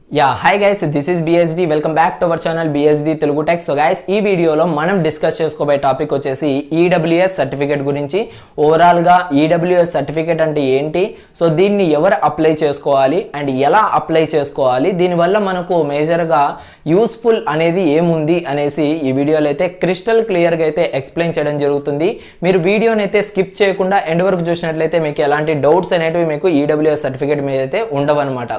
Hi guys, this is BSD. Welcome back to our channel BSD Telugu Tech. So guys, ఈ వీడియోలో మనం discuss చేసుకోబోయే topic వచ్చేసి EWS certificate గురించి. Overall గా EWS సర్టిఫికేట్ అంటే ఏంటి, సో దీన్ని ఎవరు అప్లై చేసుకోవాలి అండ్ ఎలా అప్లై చేసుకోవాలి, దీనివల్ల మనకు మేజర్ గా యూస్ఫుల్ అనేది ఏముంది అనేసి ఈ వీడియోలో అయితే క్రిస్టల్ క్లియర్ గా అయితే ఎక్స్ప్లెయిన్ చేయడం జరుగుతుంది. మీరు వీడియోని అయితే స్కిప్ చేయకుండా ఎండ్ వరకు చూసినట్లయితే మీకు ఎలాంటి డౌట్స్ అనేవి మీకు EWS సర్టిఫికేట్ మీద అయితే ఉండవన్నమాట.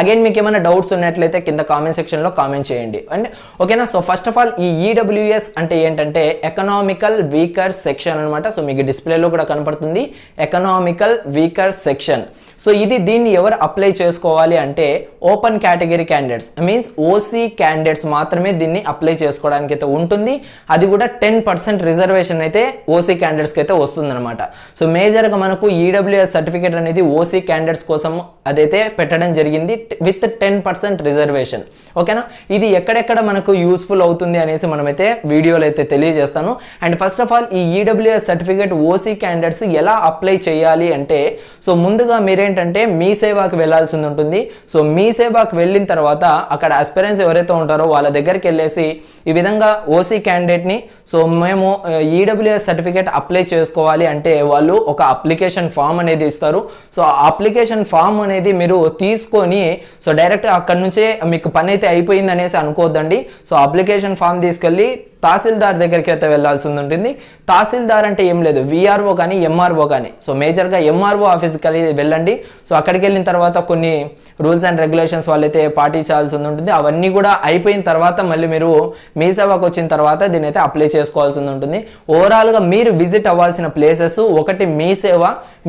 అగైన్ మీకు ఏమైనా డౌట్స్ ఉన్నట్లయితే కింద కామెంట్ సెక్షన్ లో కామెంట్ చేయండి. అండ్ ఓకేనా. సో ఫస్ట్ ఆఫ్ ఆల్ ఈ EWS అంటే ఏంటంటే ఎకనామికల్ వీకర్ సెక్షన్ అనమాట. సో మీకు డిస్ప్లేలో కూడా కనపడుతుంది ఎకనామికల్ వీకర్ సెక్షన్. సో దీన్ని ఎవరు అప్లై చేసుకోవాలి అంటే open category candidates, means OC candidates మాత్రమే దీన్ని అప్లై చేసుకోవడానికి అయితే ఉంటుంది. అది కూడా 10% రిజర్వేషన్ అయితే ఓసీ క్యాండిడేట్స్కి అయితే వస్తుంది అనమాట. సో మేజర్గా మనకు EWS సర్టిఫికేట్ అనేది ఓసీ క్యాండిడేట్స్ కోసం అదైతే పెట్టడం జరిగింది విత్ 10% రిజర్వేషన్. ఓకేనా. ఇది ఎక్కడెక్కడ మనకు యూస్ఫుల్ అవుతుంది అనేసి మనమైతే వీడియోలో అయితే తెలియజేస్తాను. అండ్ ఫస్ట్ ఆఫ్ ఆల్ ఈ EWS సర్టిఫికేట్ ఓసీ క్యాండిడేట్స్ ఎలా అప్లై చేయాలి అంటే, సో ముందుగా మీరేంటంటే మీ సేవాకి వెళ్ళాల్సి ఉంటుంది. సో మీ సేవాకి వెళ్ళిన తర్వాత అక్కడ ఆస్పిరెంట్స్ ఎవరైతే ఉంటారో వాళ్ళ దగ్గరికి వెళ్ళేసి ఈ విధంగా ఓసీ క్యాండిడేట్ని, సో మేము EWS సర్టిఫికేట్ అప్లై చేసుకోవాలి అంటే వాళ్ళు ఒక అప్లికేషన్ ఫామ్ అనేది ఇస్తారు. సో ఆ అప్లికేషన్ ఫామ్ అనేది మీరు తీసుకొని సో డైరెక్ట్ అక్కడ నుంచే మీకు పని అయితే అయిపోయింది అనేసి అనుకోవద్దండి. సో అప్లికేషన్ ఫామ్ తీసుకెళ్ళి తహసీల్దార్ దగ్గరికి అయితే వెళ్ళాల్సి ఉంటుంది. తహసీల్దార్ అంటే ఏం లేదు, VRO కానీ MRO కానీ. సో మేజర్గా MRO ఆఫీస్కి వెళ్ళండి. సో అక్కడికి వెళ్ళిన తర్వాత కొన్ని రూల్స్ అండ్ రెగ్యులేషన్స్ వాళ్ళైతే పాటించాల్సి ఉంటుంది. అవన్నీ కూడా అయిపోయిన తర్వాత మళ్ళీ మీరు మీ సేవకు వచ్చిన తర్వాత దీని అయితే అప్లై చేసుకోవాల్సి ఉంటుంది. ఓవరాల్గా మీరు విజిట్ అవ్వాల్సిన ప్లేసెస్ ఒకటి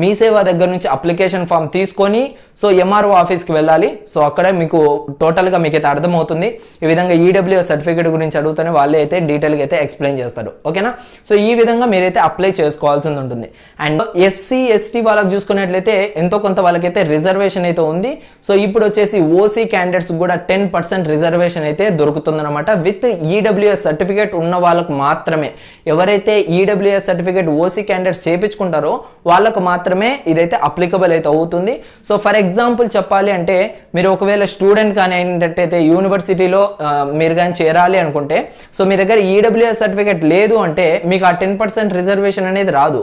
మీ సేవ దగ్గర నుంచి అప్లికేషన్ ఫామ్ తీసుకొని సో MRO ఆఫీస్కి వెళ్ళాలి. సో అక్కడ మీకు టోటల్గా మీకైతే అర్థమవుతుంది. ఈ విధంగా EWS సర్టిఫికేట్ గురించి అడుగుతానే వాళ్ళే అయితే డీటెయిల్గా అయితే ఎక్స్ప్లెయిన్ చేస్తారు. ఓకేనా. సో ఈ విధంగా మీరైతే అప్లై చేసుకోవాల్సి ఉంటుంది. అండ్ SC/ST వాళ్ళకి చూసుకున్నట్లయితే ఎంతో కొంత వాళ్ళకైతే రిజర్వేషన్ అయితే ఉంది. సో ఇప్పుడు వచ్చేసి ఓసీ క్యాండిడేట్స్ కూడా 10% రిజర్వేషన్ అయితే దొరుకుతుందన్నమాట. విత్ EWS సర్టిఫికేట్ ఉన్న వాళ్ళకు మాత్రమే, ఎవరైతే EWS సర్టిఫికేట్ ఓసీ క్యాండిడేట్స్ చేయించుకుంటారో వాళ్ళకు మాత్రమే ఇదైతే అప్లికబుల్ అయితే అవుతుంది. సో ఫర్ ఎగ్జాంపుల్ చెప్పాలి అంటే మీరు ఒకవేళ స్టూడెంట్ కానీ ఏంటంటే యూనివర్సిటీలో మీరు కానీ చేరాలి అనుకుంటే, సో మీ దగ్గర EWS సర్టిఫికేట్ లేదు అంటే మీకు ఆ 10% రిజర్వేషన్ అనేది రాదు.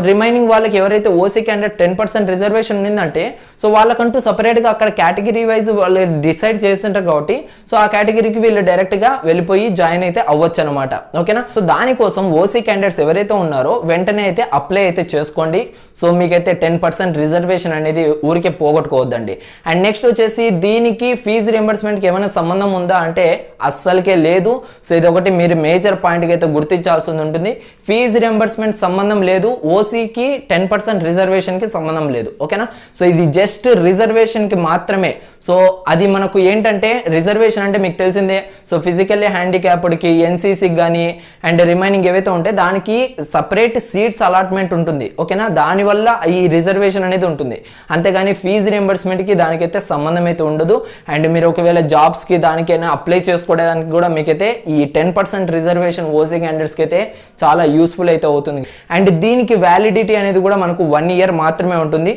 రిమైనింగ్ వాళ్ళకి ఎవరైతే ఓసీ క్యాండిడేట్ 10% రిజర్వేషన్ ఉందంటే సో వాళ్ళకంటూ సపరేట్గా అక్కడ కేటగిరీ వైజ్ వాళ్ళు డిసైడ్ చేస్తుంటారు కాబట్టి సో ఆ కేటగిరీకి వీళ్ళు డైరెక్ట్గా వెళ్ళిపోయి జాయిన్ అయితే అవ్వచ్చు అనమాట. ఓకేనా. సో దానికోసం ఓసీ క్యాండిడేట్స్ ఎవరైతే ఉన్నారో వెంటనే అయితే అప్లై అయితే చేసుకోండి. సో మీకైతే 10% రిజర్వేషన్ అనేది ఊరికే పోగొట్టుకోవద్దండి. అండ్ నెక్స్ట్ వచ్చేసి దీనికి ఫీజు రియంబర్స్మెంట్కి ఏమైనా సంబంధం ఉందా అంటే అస్సలకే లేదు. సో ఇది ఒకటి మీరు మేజర్ పాయింట్కి అయితే గుర్తించాల్సి ఉంటుంది. ఫీజు రియంబర్స్మెంట్ సంబంధం లేదు, ఓసీకి 10% రిజర్వేషన్కి సంబంధం లేదు. ఓకేనా. సో ఇది జస్ట్ రిజర్వేషన్కి మాత్రమే. సో అది మనకు ఏంటంటే రిజర్వేషన్ అంటే మీకు తెలిసిందే. సో ఫిజికల్లీ హ్యాండిక్యాప్డ్కి, NCCకి కానీ అండ్ రిమైనింగ్ ఏవైతే ఉంటే దానికి సపరేట్ సీట్స్ అలాట్మెంట్ ఉంటుంది. ఓకేనా. దానివల్ల ఈ రిజర్వేషన్ అనేది ఉంటుంది. అంతేగాని ఫీజు రియంబర్స్మెంట్కి దానికైతే సంబంధం అయితే ఉండదు. అండ్ మీరు ఒకవేళ జాబ్స్కి దానికైనా అప్లై చేసుకోవడానికి కూడా మీకైతే ఈ 10% రిజర్వేషన్ ఓసీ క్యాండిడేట్స్కి అయితే చాలా యూస్ఫుల్ అయితే అవుతుంది. అండ్ దీనికి వ్యాలిడిటీ అనేది కూడా మనకు 1 year మాత్రమే ఉంటుంది.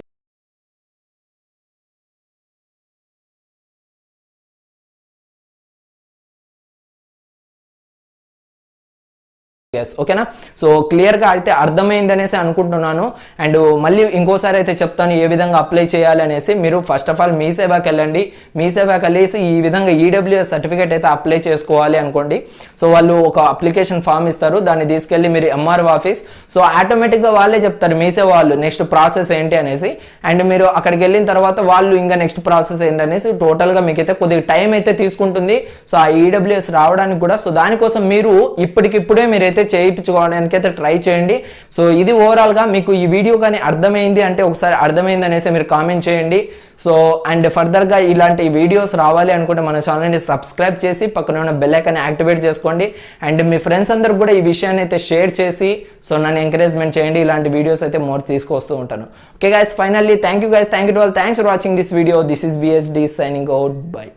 ఓకేనా. సో క్లియర్గా అయితే అర్థమైంది అనేసి అనుకుంటున్నాను. అండ్ మళ్ళీ ఇంకోసారి అయితే చెప్తాను ఏ విధంగా అప్లై చేయాలి అనేసి. మీరు ఫస్ట్ ఆఫ్ ఆల్ మీ సేవాకి వెళ్ళండి. మీ సేవాకి వెళ్ళేసి ఈ విధంగా EWS సర్టిఫికేట్ అయితే అప్లై చేసుకోవాలి అనుకోండి. సో వాళ్ళు ఒక అప్లికేషన్ ఫామ్ ఇస్తారు, దాన్ని తీసుకెళ్ళి మీరు MRO ఆఫీస్, సో ఆటోమేటిక్గా వాళ్ళే చెప్తారు మీ సేవ వాళ్ళు నెక్స్ట్ ప్రాసెస్ ఏంటి అనేసి. అండ్ మీరు అక్కడికి వెళ్ళిన తర్వాత వాళ్ళు ఇంకా నెక్స్ట్ ప్రాసెస్ ఏంటి అనేసి టోటల్గా మీకైతే కొద్దిగా టైం అయితే తీసుకుంటుంది. సో ఆ EWS రావడానికి కూడా. సో దానికోసం మీరు ఇప్పటికిప్పుడే మీరైతే చేయించుకోవడానికి అయితే ట్రై చేయండి. సో ఇది ఓవరాల్గా మీకు ఈ వీడియో కానీ అర్థమైంది అంటే ఒకసారి అర్థమైంది అనేసి మీరు కామెంట్ చేయండి. సో అండ్ ఫర్దర్గా ఇలాంటి వీడియోస్ రావాలి అనుకుంటే మన ఛానల్ని సబ్స్క్రైబ్ చేసి పక్కన ఉన్న బెల్ ఐకాన్ యాక్టివేట్ చేసుకోండి. అండ్ మీ ఫ్రెండ్స్ అందరికి కూడా ఈ విషయాన్ని అయితే షేర్ చేసి సో నన్ను ఎంకరేజ్మెంట్ చేయండి. ఇలాంటి వీడియోస్ అయితే మోర్ తీసుకొస్తూ ఉంటాను. Okay guys, finally thank you guys, thank you to all, thanks for watching this video. This is BSD signing out. By.